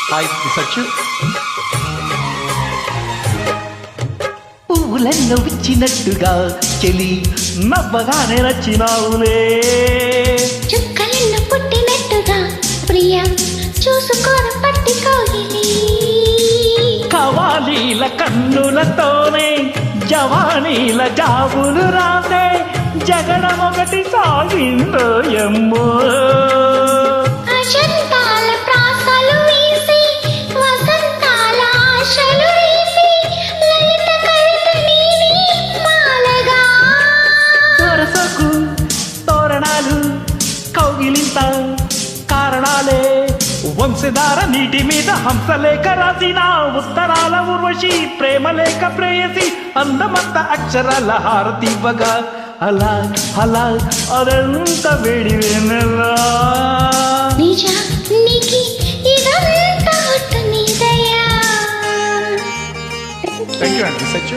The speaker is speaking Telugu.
Hi research. పువ్వులెన్నో విచ్చినట్టుగా చెలి నవ్వగానే నచ్చినావులే. చుక్కలెన్నో పుట్టినట్టుగా ప్రియ చూసుకోర పట్టి కోగిలి. కవాలీల కన్నులతోనే జవానీల జాబులు రాసే జగడం ఒకటి సాగిందో ఎమ్మో. అజంతాల ప్రాసలు వీసి వసంతాల ఆశలు వీసి లలిత కవిత నీవి మాలగా. సరసకు తోరణాలు కౌగిలింత కారణాలే వంశధార నీటి మీద హంసలేఖ రాసిన ఉత్తరాల ఉర్వశి ప్రేమలేఖ ప్రేయసి అందమంత అక్షరాల హారతివ్వగా అలా అలా అదంత వేడివేనలా. నిజానికి ఇదంతా ఒట్టు నీదయ్యా. థ్యాంక్ యూ అండి రిసర్చ్.